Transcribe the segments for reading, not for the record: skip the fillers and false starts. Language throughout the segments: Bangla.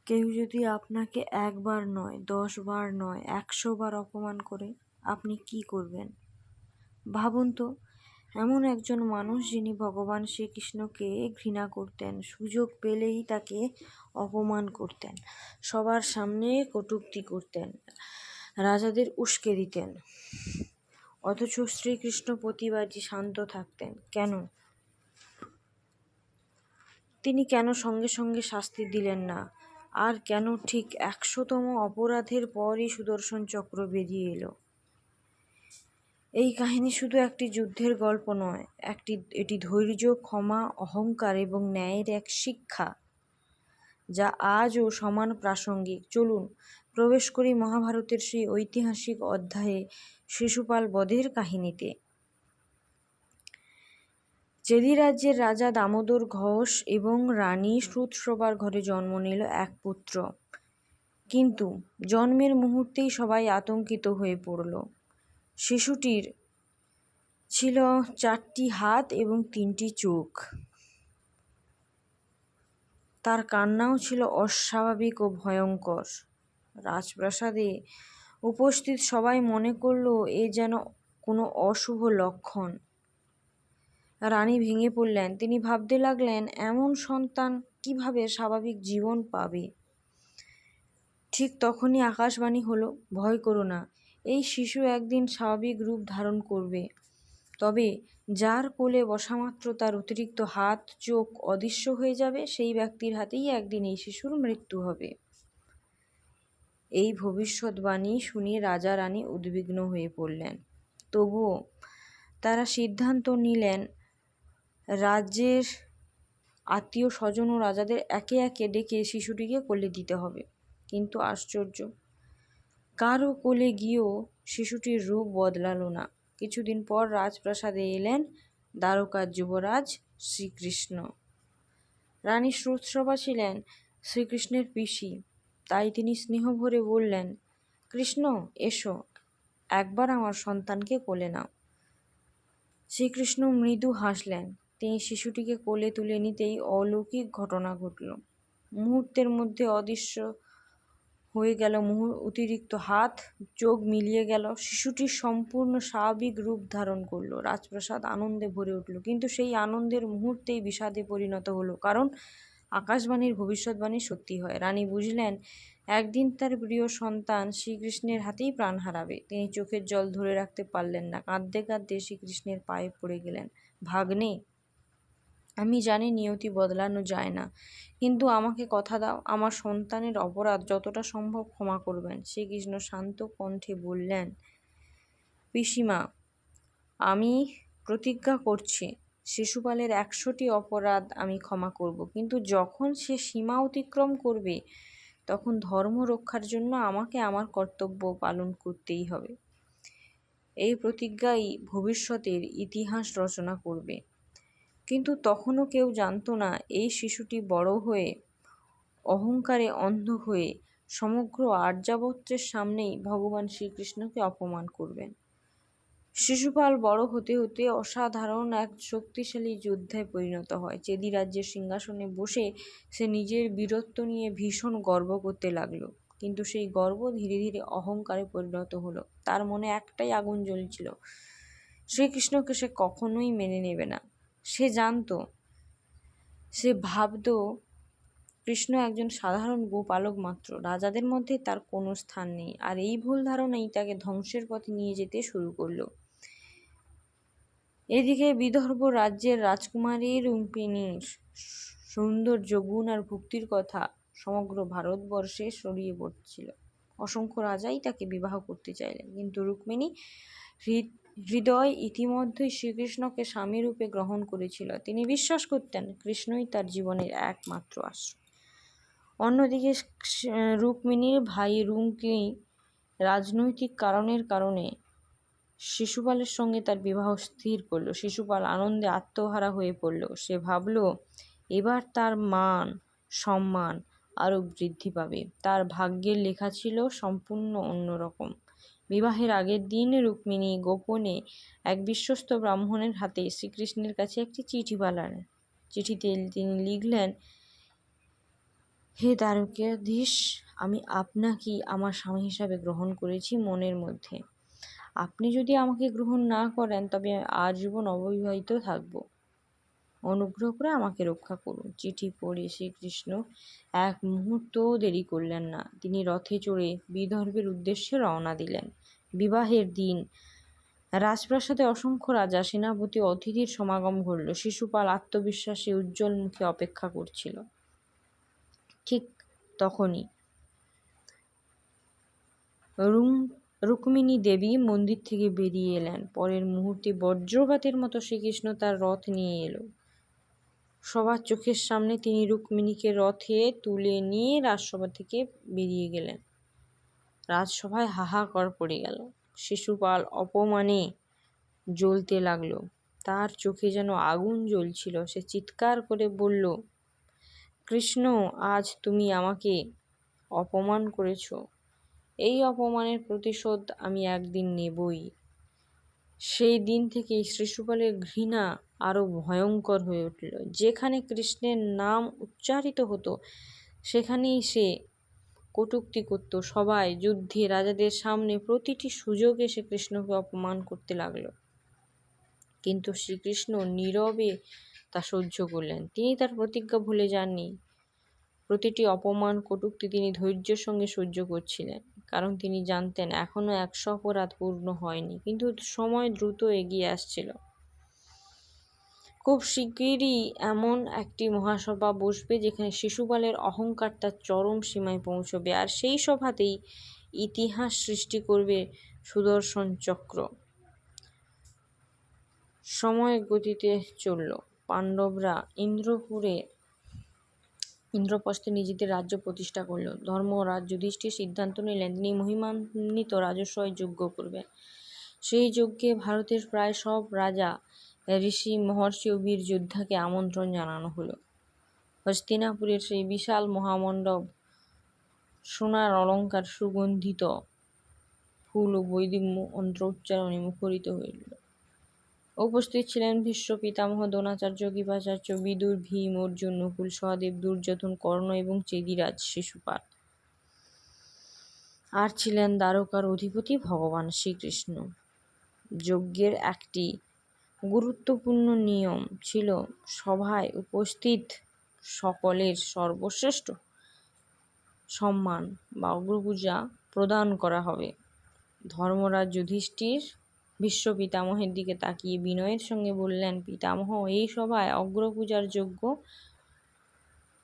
কেউ যদি আপনাকে একবার নয়, 10 বার নয়, 100 বার অপমান করে, আপনি কি করবেন? ভাবুন তো, এমন একজন মানুষ যিনি ভগবান শ্রীকৃষ্ণকে ঘৃণা করতেন, সুযোগ পেলেই তাকে অপমান করতেন, সবার সামনে কটূক্তি করতেন, রাজাদের উস্কে দিতেন, অথচ শ্রীকৃষ্ণ প্রতিবারই শান্ত থাকতেন। কেন? তিনি কেন সঙ্গে সঙ্গে শাস্তি দিলেন না? আর কেন ঠিক 100তম অপরাধের পরই সুদর্শন চক্র বেরিয়ে এলো? এই কাহিনী শুধু একটি যুদ্ধের গল্প নয়, এটি ধৈর্য, ক্ষমা, অহংকার এবং ন্যায়ের এক শিক্ষা, যা আজও সমান প্রাসঙ্গিক। চলুন প্রবেশ করি মহাভারতের সেই ঐতিহাসিক অধ্যায়ে, শিশুপাল বধের কাহিনীতে। চেদি রাজ্যের রাজা দামোদর ঘোষ এবং রানী শ্রুতসভার ঘরে জন্ম নিল এক পুত্র। কিন্তু জন্মের মুহূর্তেই সবাই আতঙ্কিত হয়ে পড়ল। শিশুটির ছিল 4টি হাত এবং 3টি চোখ। তার কান্নাও ছিল অস্বাভাবিক ও ভয়ঙ্কর। রাজপ্রাসাদে উপস্থিত সবাই মনে করল এ যেন কোনো অশুভ লক্ষণ। রানী ভেঙে পড়লেন। তিনি ভাবতে লাগলেন, এমন সন্তান কিভাবে স্বাভাবিক জীবন পাবে? ঠিক তখনই আকাশবাণী হলো, ভয় করো না, এই শিশু একদিন স্বাভাবিক রূপ ধারণ করবে। তবে যার কোলে বসামাত্র তার অতিরিক্ত হাত, চোখ অদৃশ্য হয়ে যাবে, সেই ব্যক্তির হাতেই একদিন এই শিশুর মৃত্যু হবে। এই ভবিষ্যৎবাণী শুনে রাজা রানী উদ্বিগ্ন হয়ে পড়লেন। তবুও তারা সিদ্ধান্ত নিলেন, রাজ্যের আত্মীয় স্বজন ও রাজাদের একে একে ডেকে শিশুটিকে কোলে দিতে হবে। কিন্তু আশ্চর্য, কারো কোলে গিয়েও শিশুটির রূপ বদলালো না। কিছুদিন পর রাজপ্রাসাদে এলেন দ্বারকার যুবরাজ শ্রীকৃষ্ণ। রানী শ্রুতসভা ছিলেন শ্রীকৃষ্ণের পিসি, তাই তিনি স্নেহ ভরে বললেন, কৃষ্ণ এসো, একবার আমার সন্তানকে কোলে নাও। শ্রীকৃষ্ণ মৃদু হাসলেন। তিনি শিশুটিকে কোলে তুলে নিতেই অলৌকিক ঘটনা ঘটল। মুহূর্তের মধ্যে অদৃশ্য হয়ে গেল অতিরিক্ত হাত, চোখ মিলিয়ে গেল, শিশুটির সম্পূর্ণ স্বাভাবিক রূপ ধারণ করলো। রাজপ্রাসাদ আনন্দে ভরে উঠল। কিন্তু সেই আনন্দের মুহূর্তেই বিষাদে পরিণত হলো, কারণ আকাশবাণীর ভবিষ্যৎবাণী সত্যি হয়। রানী বুঝলেন, একদিন তার প্রিয় সন্তান শ্রীকৃষ্ণের হাতেই প্রাণ হারাবে। তিনি চোখের জল ধরে রাখতে পারলেন না। কাঁদতে কাঁদতে শ্রীকৃষ্ণের পায়ে পড়ে গেলেন। ভাগ্নে, আমি জানি নিয়তি বদলানো যায় না, কিন্তু আমাকে কথা দাও, আমার সন্তানের অপরাধ যতটা সম্ভব ক্ষমা করবেন। শ্রীকৃষ্ণ শান্ত কণ্ঠে বললেন, পিসিমা, আমি প্রতিজ্ঞা করছি, শিশুপালের 100টি অপরাধ আমি ক্ষমা করব, কিন্তু যখন সে সীমা অতিক্রম করবে, তখন ধর্ম রক্ষার জন্য আমাকে আমার কর্তব্য পালন করতেই হবে। এই প্রতিজ্ঞাই ভবিষ্যতের ইতিহাস রচনা করবে। কিন্তু তখনও কেউ জানত না, এই শিশুটি বড় হয়ে, অহংকারে অন্ধ হয়ে সমগ্র আর্যাবর্তের সামনেই ভগবান শ্রীকৃষ্ণকে অপমান করবেন। শিশুপাল বড় হতে হতে অসাধারণ এক শক্তিশালী যোদ্ধায় পরিণত হয়। চেদি রাজ্যের সিংহাসনে বসে সে নিজের বীরত্ব নিয়ে ভীষণ গর্ব করতে লাগলো। কিন্তু সেই গর্ব ধীরে ধীরে অহংকারে পরিণত হলো। তার মনে একটাই আগুন জ্বলছিল, শ্রীকৃষ্ণকে সে কখনোই মেনে নেবে না। সে ভাবত কৃষ্ণ একজন সাধারণ গোপালক মাত্র, রাজাদের মধ্যে তার কোনো স্থান নেই। আর এই ভুল ধারণাই তাকে ধ্বংসের পথে নিয়ে যেতে শুরু করলো। এদিকে বিদর্ভ রাজ্যের রাজকুমারী রুক্মিণীর সৌন্দর্য, গুণ আর ভক্তির কথা সমগ্র ভারতবর্ষে ছড়িয়ে পড়ছিল। অসংখ্য রাজাই তাকে বিবাহ করতে চাইলেন, কিন্তু রুক্মিণী হৃদয় ইতিমধ্যেই শ্রীকৃষ্ণকে স্বামীরূপে গ্রহণ করেছিল। তিনি বিশ্বাস করতেন কৃষ্ণই তার জীবনের একমাত্র আশ্রয়। অন্যদিকে রুক্মিণীর ভাই রুক্মী রাজনৈতিক কারণে শিশুপালের সঙ্গে তার বিবাহ স্থির করল। শিশুপাল আনন্দে আত্মহারা হয়ে পড়ল। সে ভাবল, এবার তার মান সম্মান আরও বৃদ্ধি পাবে। তার ভাগ্যের লেখা ছিল সম্পূর্ণ অন্যরকম। বিবাহের আগের দিন রুক্মিণী গোপনে এক বিশ্বস্ত ব্রাহ্মণের হাতে শ্রীকৃষ্ণের কাছে একটি চিঠি পাঠালেন। চিঠিতে তিনি লিখলেন, হে দ্বারকাধীশ, আমি আপনাকেই আমার স্বামী হিসাবে গ্রহণ করেছি মনের মধ্যে। আপনি যদি আমাকে গ্রহণ না করেন তবে আমি আজীবন অবিবাহিত থাকব। অনুগ্রহ করে আমাকে রক্ষা করুন। চিঠি পড়ে শ্রীকৃষ্ণ এক মুহূর্তও দেরি করলেন না। তিনি রথে চড়ে বিদর্ভের উদ্দেশ্যে রওনা দিলেন। বিবাহের দিন রাজপ্রাসাদে অসংখ্য রাজা, সেনাপতি, অতিথির সমাগম ঘটল। শিশুপাল আত্মবিশ্বাসে উজ্জ্বল মুখে অপেক্ষা করছিল। ঠিক তখনই রুক্মিণী দেবী মন্দির থেকে বেরিয়ে এলেন। পরের মুহূর্তে বজ্রপাতের মতো শ্রীকৃষ্ণ তার রথ নিয়ে এলো। সবার চোখের সামনে তিনি রুক্মিণীকে রথে তুলে নিয়ে রাজসভা থেকে বেরিয়ে গেলেন। রাজসভায় হাহাকার পড়ে গেল। শিশুপাল অপমানে জ্বলতে লাগলো। তার চোখে যেন আগুন জ্বলছিল। সে চিৎকার করে বলল, কৃষ্ণ, আজ তুমি আমাকে অপমান করেছ। এই অপমানের প্রতিশোধ আমি একদিন নেবই। সেই দিন থেকেই শিশুপালের ঘৃণা আরো ভয়ঙ্কর হয়ে উঠল। যেখানে কৃষ্ণের নাম উচ্চারিত হতো সেখানেই সে কটূক্তি করত। সবাই, যুদ্ধে, রাজাদের সামনে প্রতিটি সুযোগে সে কৃষ্ণকে অপমান করতে লাগলো। কিন্তু শ্রীকৃষ্ণ নীরবে তা সহ্য করলেন। তিনি তার প্রতিজ্ঞা ভুলে যাননি। প্রতিটি অপমান, কটূক্তি তিনি ধৈর্যের সঙ্গে সহ্য করছিলেন, কারণ তিনি জানতেন এখনো 100 অপরাধ পূর্ণ হয়নি। কিন্তু সময় দ্রুত এগিয়ে আসছিল। খুব শিগগিরই এমন একটি মহাসভা বসবে যেখানে শিশুপালের অহংকার তার চরম সীমায় পৌঁছবে, আর সেই সভাতেই ইতিহাস সৃষ্টি করবে সুদর্শন চক্র। সময় গতিতে চলল। পাণ্ডবরা ইন্দ্রপ্রস্থে নিজেদের রাজ্য প্রতিষ্ঠা করল। ধর্মরাজ যুধিষ্ঠির সিদ্ধান্ত নিলেন তিনি মহিমান্বিত রাজস্ব যজ্ঞ করবেন। সেই যজ্ঞে ভারতের প্রায় সব রাজা, ঋষি, মহর্ষি ও বীর যোদ্ধাকে আমন্ত্রণ জানানো হলো। হস্তিনাপুরের সেই বিশাল মহামণ্ডপ সোনার অলঙ্কার, সুগন্ধিত ফুল ও বৈদিক মন্ত্র উচ্চারণে মুখরিত হইল। উপস্থিত ছিলেন ভীষ্ম পিতামহ, দ্রোণাচার্য, কৃপাচার্য, বিদুর, ভীম, অর্জুন, নকুল, সহদেব, দুর্যোধন, কর্ণ এবং চেদিরাজ শিশুপাল। আর ছিলেন দ্বারকার অধিপতি ভগবান শ্রীকৃষ্ণ। যজ্ঞের একটি গুরুত্বপূর্ণ নিয়ম ছিল, সভায় উপস্থিত সকলের সর্বশ্রেষ্ঠ সম্মান বা অগ্রপূজা প্রদান করা হবে। ধর্মরাজ যুধিষ্ঠির ভীষ্ম পিতামহের দিকে তাকিয়ে বিনয়ের সঙ্গে বললেন, পিতামহ, এই সভায় অগ্রপূজার যোগ্য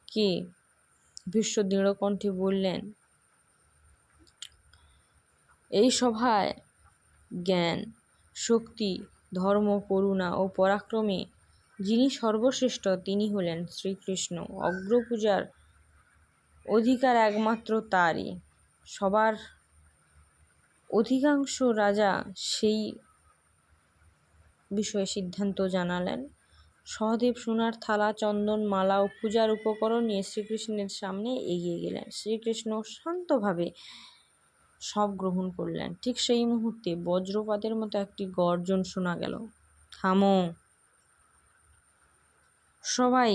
কে? ভীষ্ম দৃঢ়কণ্ঠে বললেন, এই সভায় জ্ঞান, শক্তি, ধর্ম, করুণা ও পরাক্রমে যিনি সর্বশ্রেষ্ঠ তিনি হলেন শ্রীকৃষ্ণ। অগ্রপূজার অধিকার একমাত্র তারই। সবার অধিকাংশ রাজা সেই বিষয়ে সিদ্ধান্ত জানালেন। সহদেব সোনার থালা, চন্দন, মালা ও পূজার উপকরণ নিয়ে শ্রীকৃষ্ণের সামনে এগিয়ে গেলেন। শ্রীকৃষ্ণ শান্তভাবে সব গ্রহণ করলেন। ঠিক সেই মুহূর্তে বজ্রপাতের মতো একটি গর্জন শোনা গেল, থামো! সবাই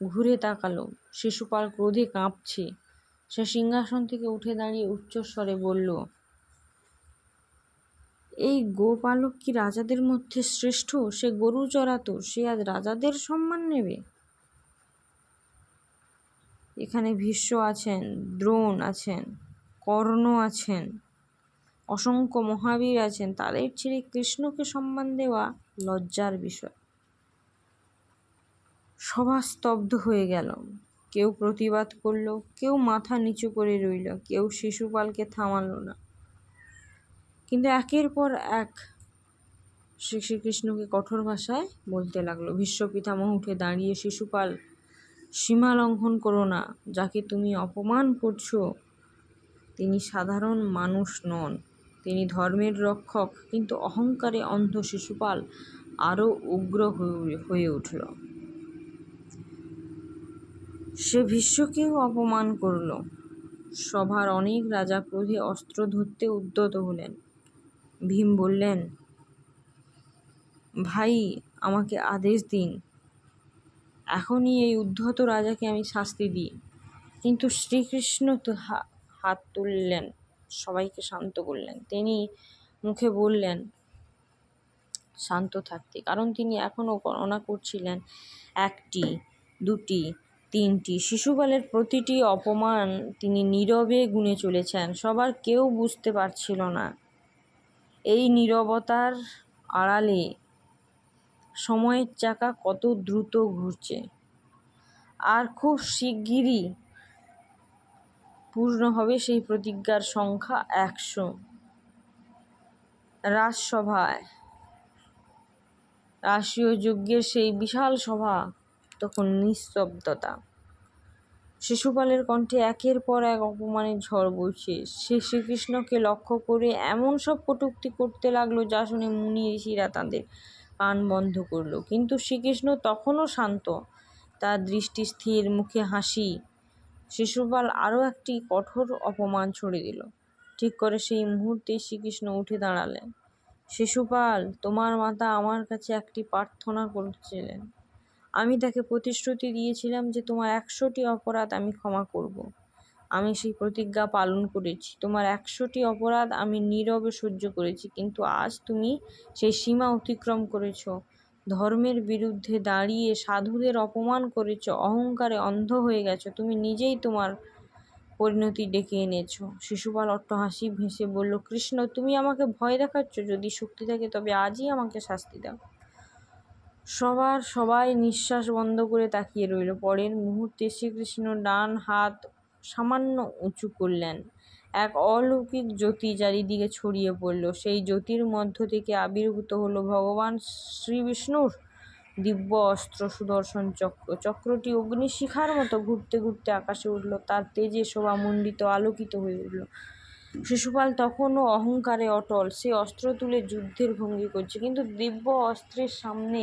ঘুরে তাকালো। শিশুপাল ক্রোধে কাঁপছে। সে সিংহাসন থেকে উঠে দাঁড়িয়ে উচ্চস্বরে বলল, এই গোপালক কি রাজাদের মধ্যে শ্রেষ্ঠ? সে গরু চড়াতো, সে আজ রাজাদের সম্মান নেবে? এখানে ভীষ্ম আছেন, দ্রোণ আছেন, কর্ণ আছেন, অসংখ্য মহাবীর আছেন, তাদের ছেড়ে কৃষ্ণকে সম্মান দেওয়া লজ্জার বিষয়। সভা স্তব্ধ হয়ে গেল। কেউ প্রতিবাদ করলো, কেউ মাথা নিচু করে রইল, কেউ শিশুপালকে থামালো না। কিন্তু একের পর এক শ্রীকৃষ্ণকে কঠোর ভাষায় বলতে লাগলো। ভীষ্ম পিতামহ উঠে দাঁড়িয়ে, শিশুপাল, সীমা লঙ্ঘন করো না। যাকে তুমি অপমান করছো তিনি সাধারণ মানুষ নন, তিনি ধর্মের রক্ষক। কিন্তু অহংকারে অন্ধ শিশুপাল আরো উগ্র হয়ে উঠল। সে ভীষ্মকেও অপমান করল। সভার অনেক রাজা ক্রোধে অস্ত্র ধরতে উদ্যত হলেন। ভীম বললেন, ভাই, আমাকে আদেশ দিন। এখনই এই উদ্ধত রাজাকে আমি শাস্তি দিই। কিন্তু শ্রীকৃষ্ণ তো হাত তুললেন, সবাইকে শান্ত করলেন। তিনি মুখে বললেন শান্ত থাকতে, কারণ তিনি এখনও গণনা করছিলেন 1টি, 2টি, 3টি। শিশুপালের প্রতিটি অপমান তিনি নীরবে গুনে চলেছেন। সবার কেউ বুঝতে পারছিল না এই নীরবতার আড়ালে সময়ের চাকা কত দ্রুত ঘুরছে। আর খুব শিগগিরই পূর্ণ হবে সেই প্রতিজ্ঞার সংখ্যা 100। রাজসভায় রাষ্ট্রীয় যজ্ঞের সেই বিশাল সভা, তখন নিস্তব্ধতা। শিশুপালের কণ্ঠে একের পর এক অপমানের ঝড় বইছে। সে শ্রীকৃষ্ণকে লক্ষ্য করে এমন সব কটূক্তি করতে লাগলো যা শুনে মুনি ঋষিরা তাদের কান বন্ধ করল। কিন্তু শ্রীকৃষ্ণ তখনও শান্ত, তার দৃষ্টি স্থির, মুখে হাসি। শিশুপাল আরও একটি কঠোর অপমান ছড়ে দিল। ঠিক করে সেই মুহূর্তে শ্রীকৃষ্ণ উঠে দাঁড়ালেন। শিশুপাল, তোমার মাতা আমার কাছে একটি প্রার্থনা করেছিলেন। আমি তাকে প্রতিশ্রুতি দিয়েছিলাম যে তোমার 100টি অপরাধ আমি ক্ষমা করব। আমি সেই প্রতিজ্ঞা পালন করেছি। তোমার 100টি অপরাধ আমি নীরবে সহ্য করেছি, কিন্তু আজ তুমি সেই সীমা অতিক্রম করেছ। ধর্মের বিরুদ্ধে দাঁড়িয়ে সাধুদের অপমান করেছ, অহংকারে অন্ধ হয়ে গেছো। তুমি নিজেই তোমার পরিণতি ডেকে এনেছ। শিশুপাল অট্টহাসি ভেসে বলল, কৃষ্ণ, তুমি আমাকে ভয় দেখাচ্ছ? যদি শক্তি থাকে তবে আজই আমাকে শাস্তি দাও। সবাই নিঃশ্বাস বন্ধ করে তাকিয়ে রইল। পরের মুহূর্তে শ্রীকৃষ্ণ ডান হাত সামান্য উঁচু করলেন। এক অলৌকিক জ্যোতি চারিদিকে ছড়িয়ে পড়ল। সেই জ্যোতির মধ্য থেকে আবির্ভূত হলো ভগবান শ্রীবিষ্ণুর দিব্য অস্ত্র সুদর্শন চক্র। চক্রটি অগ্নিশিখার মতো ঘুরতে ঘুরতে আকাশে উঠল। তার তেজে শোভামণ্ডিত, আলোকিত হয়ে উঠল। শিশুপাল তখনও অহংকারে অটল। সে অস্ত্র তুলে যুদ্ধের ভঙ্গি করছে, কিন্তু দিব্য অস্ত্রের সামনে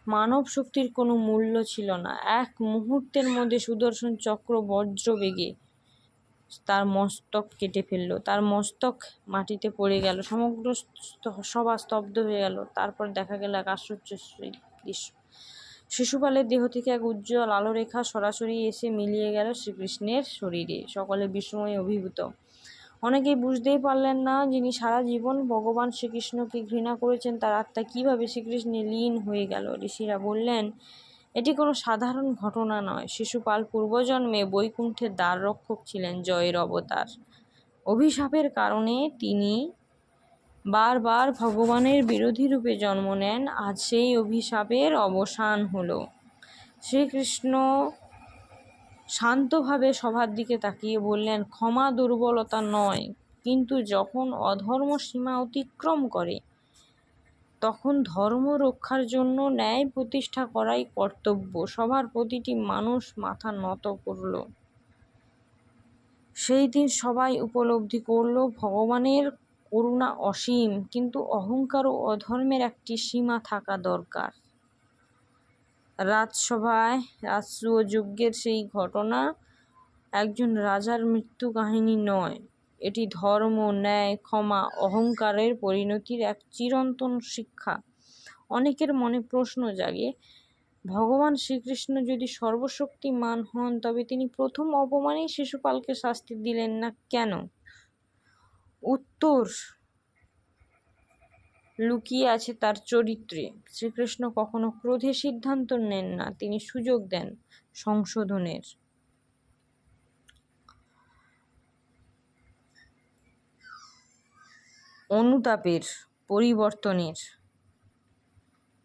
মানব শক্তির কোনো মূল্য ছিল না। এক মুহূর্তের মধ্যে সুদর্শন চক্র বজ্রবেগে তার মস্তক কেটে ফেলল। তার মস্তক মাটিতে পড়ে গেল। সমগ্র সভা স্তব্ধ হয়ে গেল। তারপর দেখা গেল এক আশ্চর্য দৃশ্য। শিশুপালের দেহ থেকে এক উজ্জ্বল আলোরেখা সরাসরি এসে মিলিয়ে গেল শ্রীকৃষ্ণের শরীরে। সকলে বিস্ময়ে অভিভূত। অনেকেই বুঝতেই পারলেন না, যিনি সারা জীবন ভগবান শ্রীকৃষ্ণকে ঘৃণা করেছেন, তার আত্মা কীভাবে শ্রীকৃষ্ণে লীন হয়ে গেল। ঋষিরা বললেন, এটি কোনো সাধারণ ঘটনা নয়। শিশুপাল পূর্বজন্মে বৈকুণ্ঠের দ্বাররক্ষক ছিলেন, জয়ের অবতার। অভিশাপের কারণে তিনি বারবার ভগবানের বিরোধী রূপে জন্ম নেন। আজ সেই অভিশাপের অবসান হলো। শ্রীকৃষ্ণ শান্তভাবে সবার দিকে তাকিয়ে বললেন, ক্ষমা দুর্বলতা নয়, কিন্তু যখন অধর্ম সীমা অতিক্রম করে তখন ধর্ম রক্ষার জন্য ন্যায় প্রতিষ্ঠা করাই কর্তব্য। সবার প্রতিটি মানুষ মাথা নত করল। সেই দিন সবাই উপলব্ধি করল, ভগবানের করুণা অসীম, কিন্তু অহংকার ও অধর্মের একটি সীমা থাকা দরকার। রাজসভায় রাষ্ট্রীয় যজ্ঞের সেই ঘটনা একজন রাজার মৃত্যু কাহিনী নয়, এটি ধর্ম, ন্যায়, ক্ষমা, অহংকারের পরিণতির এক চিরন্তন শিক্ষা। অনেকের মনে প্রশ্ন জাগে, ভগবান শ্রীকৃষ্ণ যদি সর্বশক্তিমান হন, তবে তিনি প্রথম অপমানেই শিশুপালকে শাস্তি দিলেন না কেন? উত্তর লুকিয়ে আছে তার চরিত্রে। শ্রীকৃষ্ণ কখনো ক্রোধে সিদ্ধান্ত নেন না, তিনি সুযোগ দেন সংশোধনের। অনুতাপের, পরিবর্তনের।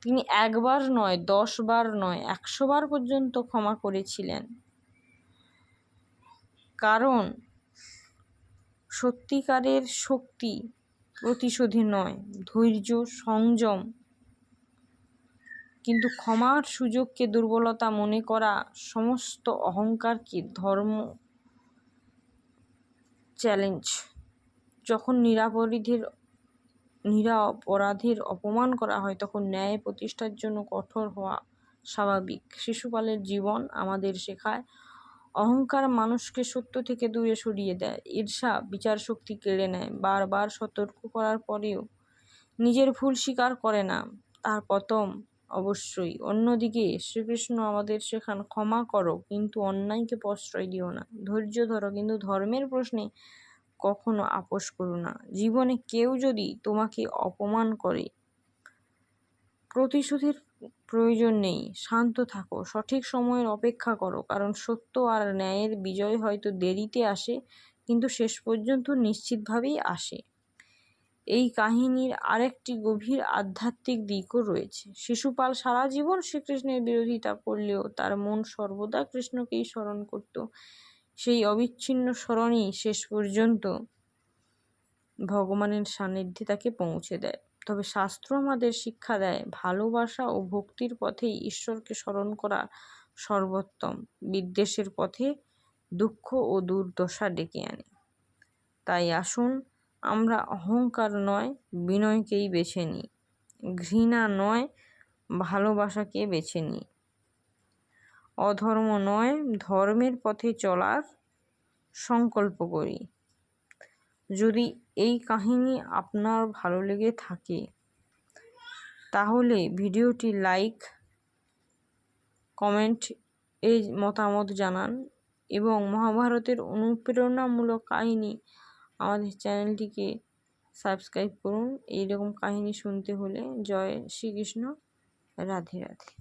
তিনি একবার নয়, 10 বার নয়, 100 বার পর্যন্ত ক্ষমা করেছিলেন। কারণ সত্যিকারের শক্তি প্রতিশোধে নয়, ধৈর্য, সংযম। কিন্তু ক্ষমার সুযোগকে দুর্বলতা মনে করা, সমস্ত অহংকারকে ধর্ম চ্যালেঞ্জ। যখন নিরপরাধীর অপমান করা হয়, তখন ন্যায় প্রতিষ্ঠার জন্য কঠোর হওয়া স্বাভাবিক। শিশুপালের জীবন আমাদের শেখায়, অহংকার মানুষকে সত্য থেকে দূরে সরিয়ে দেয়। ঈর্ষা বিচার শক্তি কেড়ে নেয়। বারবার সতর্ক করার পরেও নিজের ভুল স্বীকার করে না, তার পতন অবশ্যই। অন্যদিকে শ্রীকৃষ্ণ আমাদের শেখান, ক্ষমা করো কিন্তু অন্যায়কে প্রশ্রয় দিও না, ধৈর্য ধরো কিন্তু ধর্মের প্রশ্নে কখনো আপোষ করো না। জীবনে কেউ যদি তোমাকে অপমান করে, প্রতিশোধের প্রয়োজন নেই, শান্ত থাকো, সঠিক সময়ের অপেক্ষা করো, কারণ সত্য আর ন্যায়ের বিজয় হয়তো দেরিতে আসে কিন্তু শেষ পর্যন্ত নিশ্চিতভাবেই আসে। এই কাহিনীর আরেকটি গভীর আধ্যাত্মিক দিকও রয়েছে। শিশুপাল সারা জীবন শ্রীকৃষ্ণের বিরোধিতা করলেও তার মন সর্বদা কৃষ্ণকেই স্মরণ করত। সেই অবিচ্ছিন্ন স্মরণই শেষ পর্যন্ত ভগবানের সান্নিধ্যে তাকে পৌঁছে দেয়। তবে শাস্ত্র আমাদের শিক্ষা দেয়, ভালোবাসা ও ভক্তির পথেই ঈশ্বরকে স্মরণ করা সর্বোত্তম। বিদ্বেষের পথে দুঃখ ও দুর্দশা ডেকে আনে। তাই আসুন আমরা অহংকার নয় বিনয়কেই বেছে নিই, ঘৃণা নয় ভালোবাসাকে বেছে নিই, অধর্ম নয় ধর্মের পথে চলার সংকল্প করি। যদি এই কাহিনী আপনার ভালো লেগে থাকে তাহলে ভিডিওটি লাইক, কমেন্ট এই মতামত জানান এবং মহাভারতের অনুপ্রেরণামূলক কাহিনী আমাদের চ্যানেলটিকে সাবস্ক্রাইব করুন। এইরকম কাহিনী শুনতে হলে। জয় শ্রীকৃষ্ণ, রাধে রাধে।